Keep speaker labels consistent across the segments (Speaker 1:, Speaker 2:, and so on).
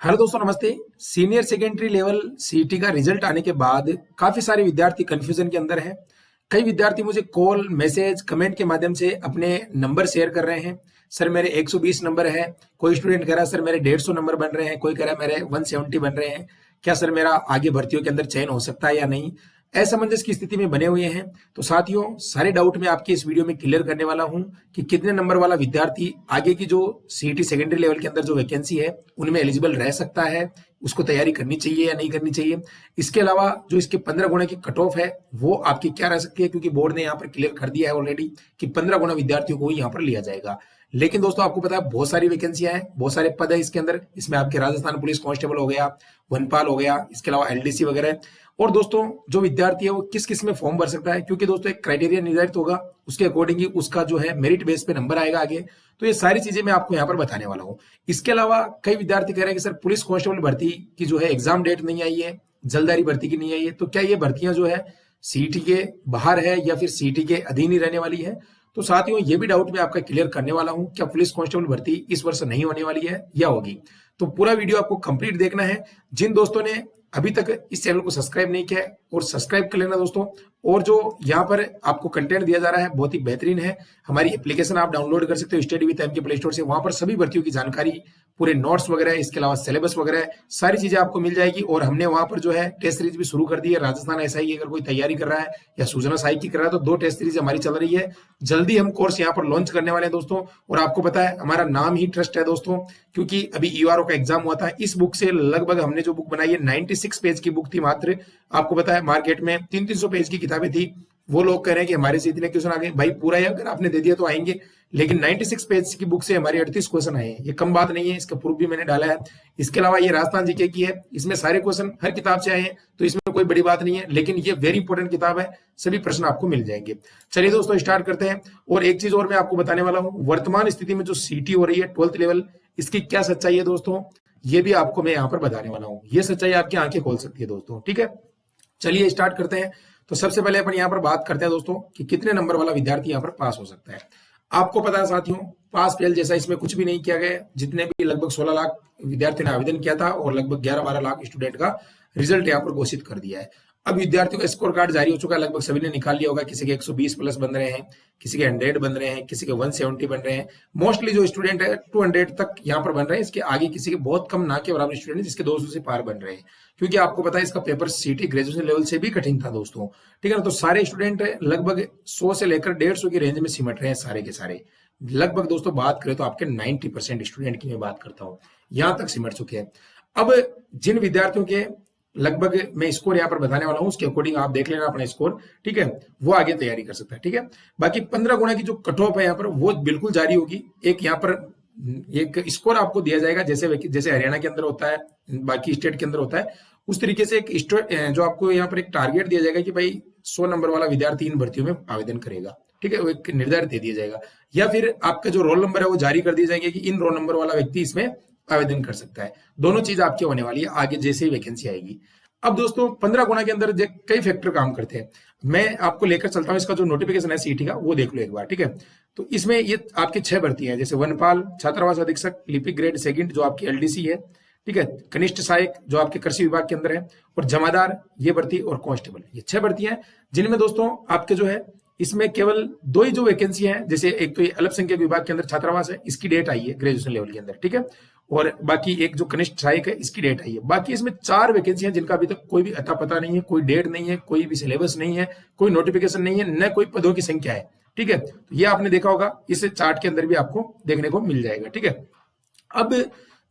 Speaker 1: Hello दोस्तों, नमस्ते। Senior secondary level CET का रिजल्ट आने के बाद काफी सारे विद्यार्थी कंफ्यूजन के अंदर हैं। कई विद्यार्थी मुझे कॉल, मैसेज, कमेंट के माध्यम से अपने नंबर शेयर कर रहे हैं। सर मेरे 120 नंबर है। कोई स्टूडेंट कह रहा है सर मेरे 150 नंबर बन रहे हैं। कोई कह रहा है मेरे 170 बन रहे हैं। क्या सर मेरा आगे भर्तियों के अंदर चयन हो सकता है या नहीं? असमंजस की स्थिति में बने हुए हैं। तो साथियों, सारे डाउट मैं आपके इस वीडियो में क्लियर करने वाला हूं कि कितने नंबर वाला विद्यार्थी आगे की जो सीईटी सेकेंडरी लेवल के अंदर जो वैकेंसी है उनमें एलिजिबल रह सकता है, उसको तैयारी करनी चाहिए या नहीं करनी चाहिए। इसके अलावा जो इसके 15 गुना की कट ऑफ है वो आपकी क्या रह सकती है, क्योंकि बोर्ड ने यहाँ पर क्लियर कर दिया है ऑलरेडी कि 15 गुना विद्यार्थियों को यहाँ पर लिया जाएगा। लेकिन दोस्तों, आपको पता है बहुत सारी वैकेंसियां हैं, बहुत सारे पद है इसके अंदर। इसमें आपके राजस्थान पुलिस कांस्टेबल हो गया, वनपाल हो गया, इसके अलावा एलडीसी वगैरह। और दोस्तों, जो विद्यार्थी है वो किस किस में फॉर्म भर सकता है, क्योंकि दोस्तों एक क्राइटेरिया निर्धारित होगा, उसके अकॉर्डिंग ही उसका जो है मेरिट बेस पे नंबर आएगा आगे। तो ये सारी चीजें मैं आपको यहाँ पर बताने वाला हूँ। इसके अलावा कई विद्यार्थी कह रहे हैं कि सर पुलिस कांस्टेबल भर्ती की जो है एग्जाम डेट नहीं आई है, जल्ददारी भर्ती की नहीं आई है, तो क्या ये भर्तियां जो है सीईटी के बाहर है या फिर सीईटी के अधीन ही रहने वाली है? तो साथियों, ये भी डाउट मैं आपका क्लियर करने वाला हूं। क्या पुलिस कांस्टेबल भर्ती इस वर्ष नहीं होने वाली है या होगी? तो पूरा वीडियो आपको कंप्लीट देखना है। जिन दोस्तों ने अभी तक इस चैनल को सब्सक्राइब नहीं किया है और सब्सक्राइब कर लेना दोस्तों। और जो यहाँ पर आपको कंटेंट दिया जा रहा है बहुत ही बेहतरीन है। हमारी एप्लीकेशन आप डाउनलोड कर सकते हो स्टडी विद एम के प्ले स्टोर से। वहां पर सभी भर्तियों की जानकारी, पूरे नोट्स वगैरह, इसके अलावा सिलेबस वगैरह सारी चीजें आपको मिल जाएगी। और हमने वहां पर जो है टेस्ट सीरीज भी शुरू कर दी है। राजस्थान एसआई अगर कोई तैयारी कर रहा है या सूचना सहायक की कर रहा है तो 2 टेस्ट सीरीज हमारी चल रही है। जल्दी हम कोर्स यहाँ पर लॉन्च करने वाले हैं दोस्तों। और आपको पता है हमारा नाम ही ट्रस्ट है दोस्तों, क्योंकि अभी ईआरओ का एग्जाम हुआ था। इस बुक से लगभग हमने जो बुक बनाई है 96 पेज की बुक थी मात्र। आपको पता है मार्केट में 300-300 पेज की किताबें थी। वो लोग कह रहे हैं कि हमारे से इतने क्वेश्चन आ गए। भाई पूरा अगर आपने दे दिया तो आएंगे, लेकिन 96 पेज की बुक से हमारे 38 क्वेश्चन आए हैं। ये कम बात नहीं है, इसका प्रूफ भी मैंने डाला है। इसके अलावा ये राजस्थान जीके की है, इसमें सारे क्वेश्चन हर किताब से आए हैं, तो इसमें कोई बड़ी बात नहीं है। लेकिन ये वेरी इंपॉर्टेंट किताब है, सभी प्रश्न आपको मिल जाएंगे। चलिए दोस्तों, स्टार्ट करते हैं। और एक चीज और मैं आपको बताने वाला हूँ, वर्तमान स्थिति में जो सीटी हो रही है 12th लेवल, इसकी क्या सच्चाई है दोस्तों, ये भी आपको मैं यहाँ पर बताने वाला हूँ। ये सच्चाई आपकी आंखें खोल सकती है दोस्तों, ठीक है। चलिए स्टार्ट करते हैं। तो सबसे पहले अपन यहाँ पर बात करते हैं दोस्तों कि कितने नंबर वाला विद्यार्थी यहाँ पर पास हो सकता है। आपको पता है साथियों, पास फेल जैसा इसमें कुछ भी नहीं किया गया। जितने भी लगभग 16 लाख विद्यार्थियों ने आवेदन किया था और लगभग 11-12 लाख स्टूडेंट का रिजल्ट यहाँ पर घोषित कर दिया है। अब विद्यार्थियों का स्कोर कार्ड जारी हो चुका है, लगभग सभी ने निकाल लिया होगा। किसी के 120 प्लस बन रहे हैं, किसी के 100 बन रहे हैं, किसी के 170 बन रहे हैं। मोस्टली जो स्टूडेंट है 200 तक यहाँ पर बन रहे हैं। इसके आगे किसी के बहुत कम, ना के बराबर स्टूडेंट जिसके 200 से पार बन रहे हैं, क्योंकि आपको पता है इसका पेपर सीटी ग्रेजुएशन लेवल से भी कठिन था दोस्तों, ठीक है ना। तो सारे स्टूडेंट लगभग 100 से लेकर 150 की रेंज में सिमट रहे हैं सारे के सारे। लगभग दोस्तों बात करें तो आपके 90% स्टूडेंट की मैं बात करता हूं, यहां तक सिमट चुके हैं। अब जिन विद्यार्थियों के लगभग मैं स्कोर यहाँ पर बताने वाला हूं, उसके अकॉर्डिंग आप देख लेना अपना स्कोर, ठीक है, वो आगे तैयारी कर सकता है, ठीक है। बाकी 15 गुना की जो कट ऑफ है यहाँ पर वो बिल्कुल जारी होगी। एक यहाँ पर एक स्कोर आपको दिया जाएगा, जैसे जैसे हरियाणा के अंदर होता है, बाकी स्टेट के अंदर होता है, उस तरीके से एक जो आपको यहाँ पर एक टारगेट दिया जाएगा कि भाई 100 नंबर वाला विद्यार्थी इन भर्तियों में आवेदन करेगा, ठीक है। वो एक निर्धारित दे दिया जाएगा, या फिर आपका जो रोल नंबर है वो जारी कर दिए जाएंगे कि इन रोल नंबर वाला व्यक्ति इसमें आवेदन कर सकता है। दोनों चीज आपकी होने वाली है आगे जैसे ही वैकेंसी आएगी। अब दोस्तों 15 गुना के अंदर कई फैक्टर काम करते हैं। मैं आपको लेकर चलता हूं, इसका जो नोटिफिकेशन है सीईटी का वो देख लो एक बार, ठीक है। तो इसमें ये आपकी 6 भर्ती है, जैसे वनपाल, छात्रावास अधीक्षक, लिपिक ग्रेड सेकंड जो आपकी एलडीसी है, ठीक है, कनिष्ठ सहायक जो आपके कृषि विभाग के अंदर है, और जमादार ये भर्ती, और कांस्टेबल, ये 6 भर्तियां हैं। जिनमें दोस्तों आपके जो है इसमें केवल 2 ही जो वैकेंसी है, जैसे एक तो ये अल्पसंख्यक विभाग के अंदर छात्रावास है, इसकी डेट आई है ग्रेजुएशन लेवल के अंदर, ठीक है। और बाकी एक जो कनिष्ठ सहायक है इसकी डेट आई है। बाकी इसमें 4 वैकेंसी हैं जिनका अभी तक कोई भी अता पता नहीं है, कोई डेट नहीं है, कोई भी सिलेबस नहीं है, कोई नोटिफिकेशन नहीं है, न कोई पदों की संख्या है, ठीक है। तो ये आपने देखा होगा, इस चार्ट के अंदर भी आपको देखने को मिल जाएगा, ठीक है। अब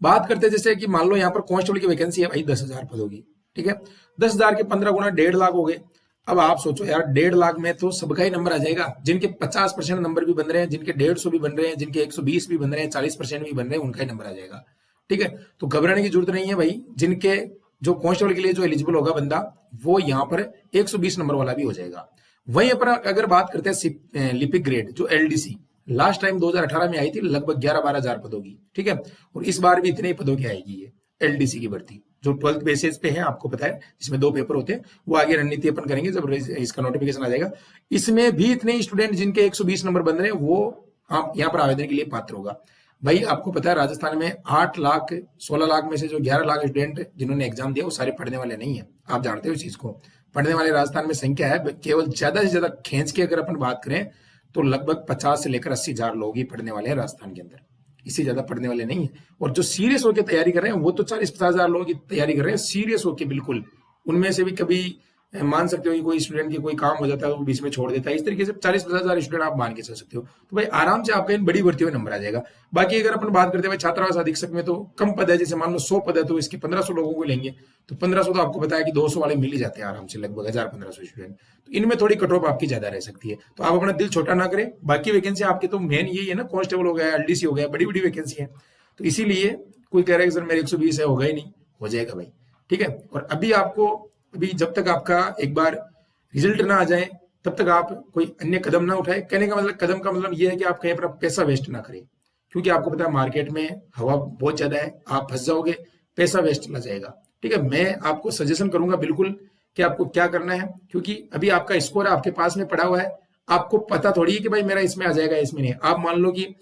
Speaker 1: बात करते हैं, जैसे कि मान लो यहाँ पर कांस्टेबल की वैकेंसी है भाई 10,000 पद होगी, ठीक है। 10,000 के 15 गुना 1.5 लाख हो गए। अब आप सोचो यार, 1.5 लाख में तो सबका ही नंबर आ जाएगा। जिनके 50% नंबर भी बन रहे हैं, जिनके 150 भी बन रहे हैं, जिनके 120 भी बन रहे हैं, 40% भी बन रहे हैं, उनका ही नंबर आ जाएगा, ठीक है। तो घबराने की जरूरत नहीं है भाई। जिनके जो कांस्टेबल के लिए जो एलिजिबल होगा बंदा, वो यहाँ पर 120 नंबर वाला भी हो जाएगा। वहीं पर अगर बात करते हैं लिपिक ग्रेड जो एलडीसी, लास्ट टाइम 2018 में आई थी, लगभग 11-12 हजार पदों की, ठीक है। और इस बार भी इतने ही पदों की आएगी ये एलडीसी की भर्ती, जो 12th बेसिस पे है, आपको पता है, इसमें 2 पेपर होते हैं। वो आगे रणनीति अपन करेंगे जब इसका नोटिफिकेशन आ जाएगा। इसमें भी इतने स्टूडेंट जिनके 120 नंबर बन रहे हैं, वो आप यहाँ पर आवेदन के लिए पात्र होगा। भाई आपको पता है राजस्थान में 8 लाख 16 लाख में से जो 11 लाख स्टूडेंट जिन्होंने एग्जाम दिया वो सारे पढ़ने वाले नहीं है। आप जानते हो इस चीज को। पढ़ने वाले राजस्थान में संख्या है केवल ज्यादा से ज्यादा खींच के अगर अपन बात करें तो लगभग 50 से लेकर 80 हजार लोग ही पढ़ने वाले हैं राजस्थान के अंदर। इससे ज्यादा पढ़ने वाले नहीं है। और जो सीरियस होकर तैयारी कर रहे हैं वो तो 40-50 हजार लोग की तैयारी कर रहे हैं सीरियस होकर बिल्कुल। उनमें से भी कभी मान सकते हो कि कोई स्टूडेंट की कोई काम हो जाता है वो बीच में छोड़ देता है। इस तरीके से 40-50 हजार स्टूडेंट आप मान के चल सकते हो। तो भाई आराम से आपका इन बड़ी भर्तियों में नंबर आ जाएगा। बाकी अगर अपन बात करते हैं भाई छात्रावास अधीक्षक में तो कम पद है, जैसे मान लो 100 पद है तो इसके 1500 लोगों को लेंगे तो 1500 तो आपको पता है कि 200 वाले मिल ही जाते हैं आराम से, लगभग 1000-1500 स्टूडेंट। तो इनमें थोड़ी कट ऑफ आपकी ज्यादा रह सकती है। तो आप अपना दिल छोटा ना करें। बाकी वैकेंसी आपकी तो मेन यही है ना, कांस्टेबल हो गया, एलडीसी हो गया, बड़ी बड़ी वैकेंसी है। तो इसीलिए कोई कह रहा है कि सर मेरे 120 है, होगा ही नहीं, हो जाएगा भाई। ठीक है। और अभी जब तक आपका एक बार रिजल्ट ना आ जाए तब तक आप कोई अन्य कदम ना उठाए। कहने का मतलब, कदम का मतलब ये है कि आप कहीं अपना पैसा वेस्ट ना करें, क्योंकि आपको पता है मार्केट में हवा बहुत ज्यादा है, आप फंस जाओगे, पैसा वेस्ट चला जाएगा। ठीक है। मैं आपको सजेशन करूंगा बिल्कुल कि आपको क्या करना है, क्योंकि अभी आपका स्कोर आपके पास में पड़ा हुआ है। आपको पता थोड़ी है कि भाई मेरा इसमें आ जाएगा, इसमें नहीं। आप मान लो कि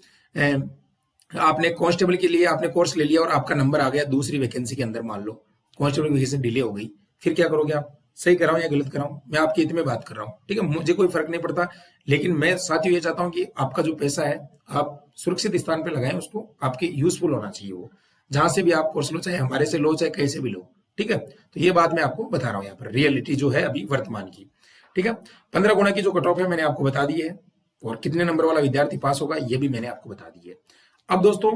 Speaker 1: आपने कांस्टेबल के लिए आपने कोर्स ले लिया और आपका नंबर आ गया दूसरी वैकेंसी के अंदर, मान लो कांस्टेबल की वजह से डिले हो गई, फिर क्या करोगे आप? सही कराऊं या गलत कराऊं? मैं आपके हित में बात कर रहा हूं। ठीक है। मुझे कोई फर्क नहीं पड़ता, लेकिन मैं साथियों ये चाहता हूं कि आपका जो पैसा है आप सुरक्षित स्थान पे लगाएं, उसको आपके यूजफुल होना चाहिए वो, जहां से भी आप कोर्स लो, चाहे हमारे से लो चाहे कहीं से भी लो। ठीक है। तो ये बात मैं आपको बता रहा हूं यहाँ पर, रियलिटी जो है अभी वर्तमान की। ठीक है। 15 गुना की जो कट ऑफ है मैंने आपको बता दी है, और कितने नंबर वाला विद्यार्थी पास होगा ये भी मैंने आपको बता दी है। अब दोस्तों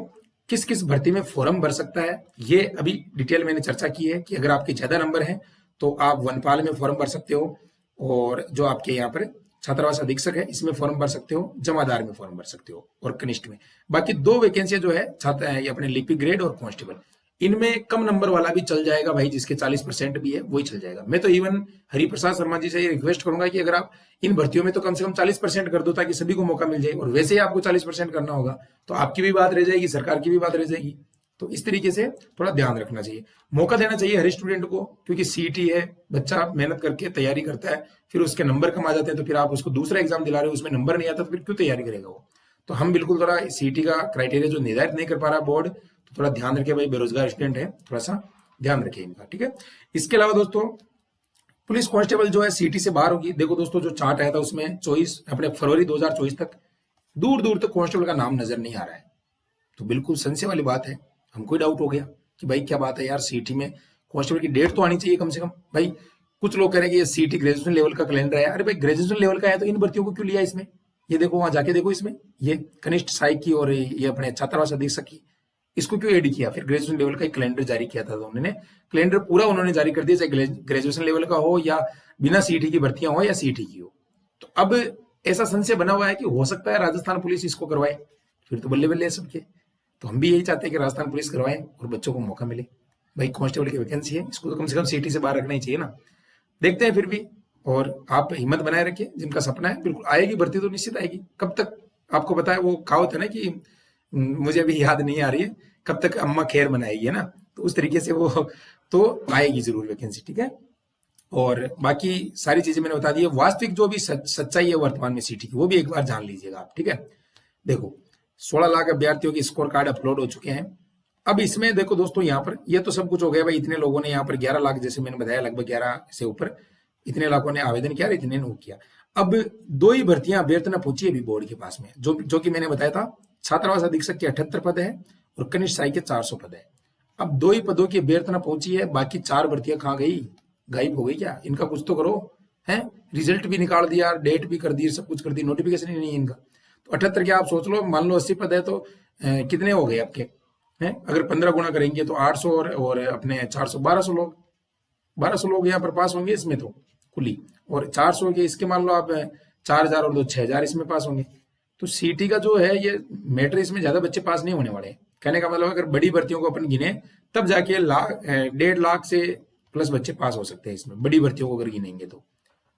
Speaker 1: किस किस भर्ती में फॉर्म भर सकता है ये अभी डिटेल मैंने चर्चा की है कि अगर आपके ज्यादा नंबर हैं तो आप वनपाल में फॉर्म भर सकते हो, और जो आपके यहाँ पर छात्रावास अधीक्षक है इसमें फॉर्म भर सकते हो, जमादार में फॉर्म भर सकते हो, और कनिष्ठ में। बाकी 2 वैकेंसियां जो है छात्र ये अपने लिपिक ग्रेड और कांस्टेबल, इनमें कम नंबर वाला भी चल जाएगा भाई, जिसके 40% भी है वही चल जाएगा। मैं तो इवन हरिप्रसाद शर्मा जी से रिक्वेस्ट करूंगा कि अगर आप इन भर्तियों में तो कम से कम 40% कर दो, ताकि सभी को मौका मिल जाए। और वैसे ही आपको 40% करना होगा तो आपकी भी बात रह जाएगी, सरकार की भी बात रह जाएगी। तो इस तरीके से थोड़ा ध्यान रखना चाहिए, मौका देना चाहिए हर स्टूडेंट को, क्योंकि सीईटी है, बच्चा मेहनत करके तैयारी करता है, फिर उसके नंबर कम आ जाते हैं, तो फिर आप उसको दूसरा एग्जाम दिला रहे हो, उसमें नंबर नहीं आता तो फिर क्यों तैयारी करेगा वो? तो हम बिल्कुल थोड़ा सीईटी का क्राइटेरिया जो निर्धारित नहीं कर पा रहा बोर्ड, तो थोड़ा ध्यान रखे भाई, बेरोजगार स्टूडेंट है, थोड़ा सा ध्यान रखें इनका। ठीक है। इसके अलावा दोस्तों पुलिस कांस्टेबल जो है सीटी से बाहर होगी। देखो दोस्तों जो चार्ट आया था उसमें 24 अपने फरवरी 2024 तक दूर दूर तक कांस्टेबल का नाम नजर नहीं आ रहा है। तो बिल्कुल संशय वाली बात है, हमको ही डाउट हो गया कि भाई क्या बात है यार, सीटी में कांस्टेबल की डेट तो आनी चाहिए कम से कम। भाई कुछ लोग कह रहे हैं कि ये सीटी ग्रेजुएशन लेवल का कैलेंडर है। अरे भाई ग्रेजुएशन लेवल का है तो इन भर्तियों को क्यों लिया इसमें? ये देखो वहां जाके देखो, इसमें ये कनिष्ठ सहायक की और ये अपने छात्रावास अधीक्षक की, इसको क्यों ऐड किया? फिर ग्रेजुएशन लेवल का एक कैलेंडर जारी किया था, तो उन्होंने कैलेंडर पूरा उन्होंने जारी कर दिया, चाहे ग्रेजुएशन लेवल का हो या बिना सीटी की भर्तियां हो या सीटी की हो। तो अब ऐसा संशय बना हुआ है कि हो सकता है राजस्थान पुलिस इसको करवाए, फिर तो बल्ले बल्ले है सबके। तो हम भी यही चाहते हैं कि राजस्थान पुलिस करवाए और बच्चों को मौका मिले। भाई कांस्टेबल की वैकेंसी है, इसको तो कम से कम सीटी से बाहर रखना ही चाहिए ना। देखते हैं फिर भी, और आप हिम्मत बनाए रखिए, जिनका सपना है बिल्कुल आएगी भर्ती, तो निश्चित आएगी। कब तक आपको पता है वो कहावत है ना कि मुझे अभी याद नहीं आ रही है, कब तक अम्मा खैर बनाएगी, है ना? तो उस तरीके से वो तो आएगी जरूर वैकेंसी। ठीक है। और बाकी सारी चीजें मैंने बता दी है। वास्तविक जो भी सच्चाई है वर्तमान में सीटी की, वो भी एक बार जान लीजिएगा आप। ठीक है। देखो 16 लाख अभ्यर्थियों के स्कोर कार्ड अपलोड हो चुके हैं। अब इसमें देखो दोस्तों, यहाँ पर ये तो सब कुछ हो गया भाई, इतने लोगों ने यहाँ पर 11 लाख, जैसे मैंने बताया लगभग 11 से ऊपर इतने लाखों ने आवेदन किया, इतने ने किया। अब 2 ही भर्तियां अभ्यर्थना पहुंची है अभी बोर्ड के पास में, जो कि मैंने बताया था। छात्रावास अधीक्षक के 78 पद है और कनिष्ठ सहायक के 400 पद है। अब 2 ही पदों की अभ्यर्थना पहुंची है, बाकी 4 भर्तियां कहाँ गई? गायब हो गई क्या? इनका कुछ तो करो, है? रिजल्ट भी निकाल दिया, डेट भी कर दी, सब कुछ कर दी, नोटिफिकेशन ही नहीं है इनका। तो 78 के आप सोच लो, मान लो 80 पद है तो कितने हो गए आपके? हैं अगर 15 गुना करेंगे तो 800 और अपने 400, 1200 लोग यहाँ पर पास होंगे इसमें तो कुली। और 400 के इसके मान लो आप 4000 और 2 6000 इसमें पास होंगे। तो सीटी का जो है ये मैटर, इसमें ज्यादा बच्चे पास नहीं होने वाले। कहने का मतलब अगर बड़ी भर्तियों को अपन गिने तब जाके 1.5 लाख से प्लस बच्चे पास हो सकते हैं इसमें, बड़ी भर्तियों को अगर गिनेंगे तो।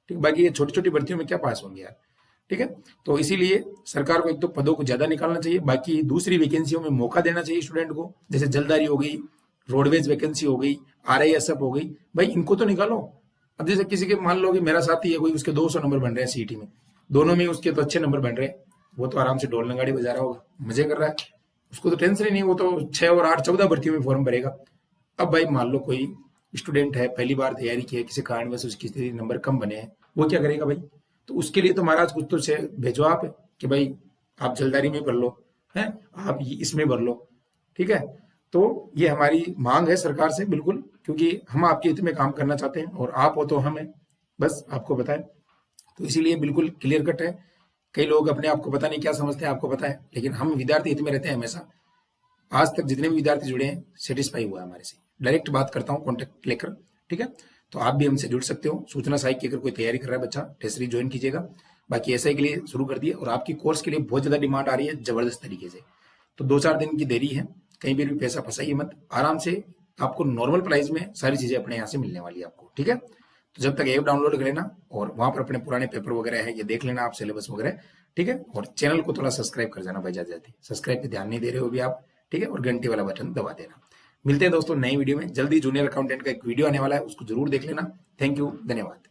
Speaker 1: ठीक, बाकी ये छोटी छोटी भर्तियों में क्या पास होंगे यार। ठीक है। तो इसीलिए सरकार को एक तो पदों को ज्यादा निकालना चाहिए, बाकी दूसरी वैकेंसियों में मौका देना चाहिए स्टूडेंट को, जैसे जलदारी हो गई, रोडवेज वैकेंसी हो गई, RISF हो गई, भाई इनको तो निकालो। अब जैसे किसी के मान लो कि मेरा साथी है कोई, उसके 200 नंबर बन रहे हैं सीटी में, दोनों में उसके तो अच्छे नंबर बन रहे हैं, वो तो आराम से ढोल नगाड़ी बजा रहा होगा, मजे कर रहा है, उसको तो टेंशन ही नहीं, वो तो 6 और 8 14 भर्तियों में फॉर्म भरेगा। अब भाई मान लो कोई स्टूडेंट है, पहली बार तैयारी की है, किसी कारणवश उसकी स्थिति नंबर कम बने हैं, वो क्या करेगा भाई? तो उसके लिए तो महाराज कुछ तो से भेजो आप कि भाई आप जल्दबाजी में भर लो, हैं आप इसमें भर लो, ठीक है। तो ये हमारी मांग है सरकार से बिल्कुल, क्योंकि हम आपके हित में काम करना चाहते हैं और आप हो तो हम हैं, बस आपको बताएं। तो इसीलिए बिल्कुल क्लियर कट है। कई लोग अपने आप को पता नहीं क्या समझते हैं, आपको पता है, लेकिन हम विद्यार्थी हित में रहते हैं हमेशा। आज तक जितने भी विद्यार्थी जुड़े हैं सेटिस्फाई हुआ है हमारे से, डायरेक्ट बात करता हूँ कॉन्टेक्ट लेकर, ठीक है। तो आप भी हमसे जुड़ सकते हो। सूचना सहायक की अगर कोई तैयारी कर रहा है बच्चा, टेसरी ज्वाइन कीजिएगा। बाकी एसआई के लिए शुरू कर दिए, और आपकी कोर्स के लिए बहुत ज्यादा डिमांड आ रही है जबरदस्त तरीके से। तो 2-4 दिन की देरी है, कहीं भी पैसा फंसाइए मत, आराम से आपको नॉर्मल प्राइस में सारी चीजें अपने यहाँ से मिलने वाली है आपको, ठीक है। तो जब तक ऐप डाउनलोड कर लेना और वहां पर अपने पुराने पेपर वगैरह है ये देख लेना आप, सिलेबस वगैरह, ठीक है। और चैनल को थोड़ा सब्सक्राइब कर जाना भाई, जाते सब्सक्राइब पे ध्यान नहीं दे रहे हो भी आप, ठीक है। और घंटे वाला बटन दबा देना। मिलते हैं दोस्तों नई वीडियो में जल्दी। जूनियर अकाउंटेंट का एक वीडियो आने वाला है, उसको जरूर देख लेना। थैंक यू, धन्यवाद।